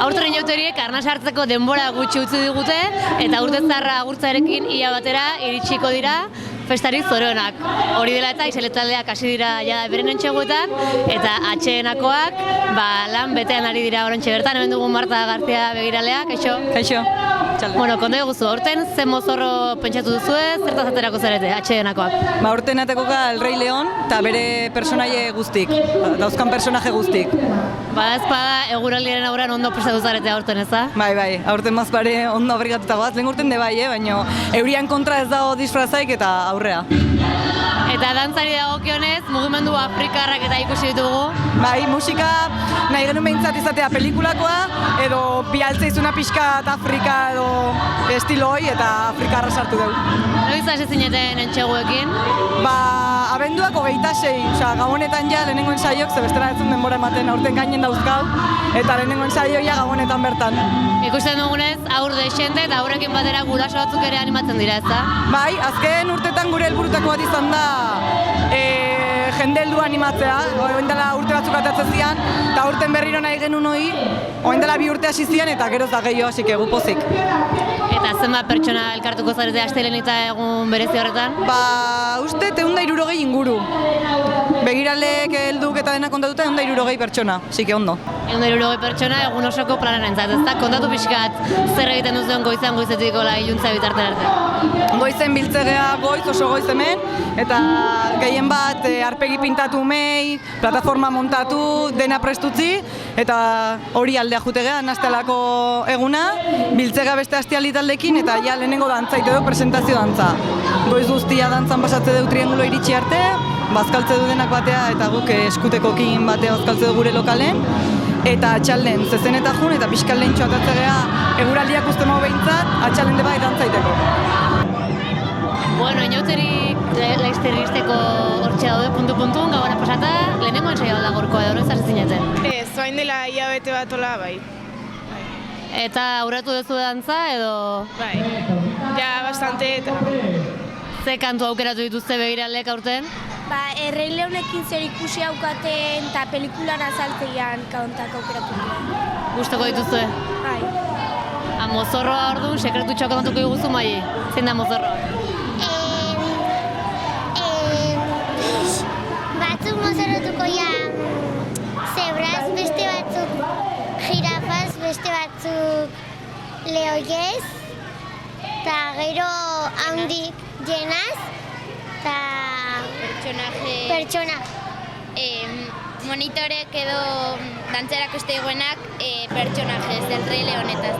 Aurten inauteriek arnas hartzeko denbora gutxi utzi digute eta urte zaharra agurtzarekin ia batera iritsiko dira festarik zorionak. Hori dela eta Isale taldeak hasi dira ja beren entxeguetan eta atxeenakoak lan betean ari dira oraintxe bertan. Hemen dugu Marta García begiralea, kaixo? Kaixo. Bueno, konta eguzu, aurten ze mozorro pentsatu duzue, zertaz aterako zarete, atxeenakoak? Aurten atekoka El Rey León eta bere personaie guztik, dauzkan personaje guztik. Ezpada eguraldiaren aurrean ondo prestatu zarete aurten, ez da? Bai, aurten mazpare ondo abrigatuta goaz, lehen urten de bai, baina eurian kontra ez dago disfrazaik eta aurrea. Eta dantzari dagokionez, mugimendu afrikarrak eta ikusi ditugu. Bai, musika nahi genuen behintzat izatea pelikulakoa, edo bialtzeizuna pixka eta Afrika edo estilo hoi eta Afrikarra sartu dugu. Noiz hasi zineten entxeguekin? Abenduak 26, gabonetan ja lehenengo ensaiok, ze bestera ez dut denbora ematen aurten gainen dauzkau, eta lehenengo ensaioia gabonetan bertan. Ikusten dugunez, aur desente eta aurrekin batera guraso batzuk ere animatzen dira, ez da? Bai, azken urtetan gure helburutako bat izan da jende heldu animatzea, orain dela urte batzuk atatzen zian, eta aurten berriro nahi genuen hori, orain dela 2 urte hasi zian eta geroz da gehiago hasik egu pozik. Eta zenbat pertsona elkartuko zarete astelehen eta egun berezi horretan? Uste 160 inguru. Begiraleek helduk eta dena kontatuta 160 pertsona, zike ondo. 160 pertsona egun osoko planen entzat, ez da? Kontatu pixkat zer egiten duzuen goizan goizetiko iluntza bitartean arte? Goizen biltzegea goiz, oso goiz hemen, eta gehien bat arpegi pintatu mei, plataforma montatu, dena prestutzi, eta hori aldea jutegea, nastelako eguna, biltzega beste astiali taldekin, eta ja lehenengo dantzaite du, presentazio dantza. Goiz guztia dantzan pasatze du triangulo iritsi arte, bazkaltze du denak batea, eta guk eskutekokin batea bazkaltze du gure lokalen, eta atxalden zezen eta jun, eta pixkal lehentxo atatze geha, eguraldiak uste mau behintzat, atxalden de bai dantzaiteko. Bueno, inauterik laizterrizteko hortxe daude puntu-puntun, gauara pasata, lehenengo ensaio da gorkoa edo, noiz hasi zineten? Ez, oain dela hilabete bat ola, bai. Eta aurratu duzu dantza edo? Bai, ja bastante eta... Ze kantu aukeratu dituzte begiralek aurten? Errei Leonekin zer ikusi aukaten eta pelikulan azaltzean kantak aukeratu duen. Gustoko dituzue? Bai. Mozorroa orduan, sekretutxoa kontatuko iguzu mai? Zein da mozorroa? Batzuk mozorrotuko ja zebraz, beste batzuk jirafaz, beste batzuk lehoiez, eta gero handik jenaz, eta pertsona. Monitorek edo dantzerako este iguenak pertsonajez, El Rey Leonetaz.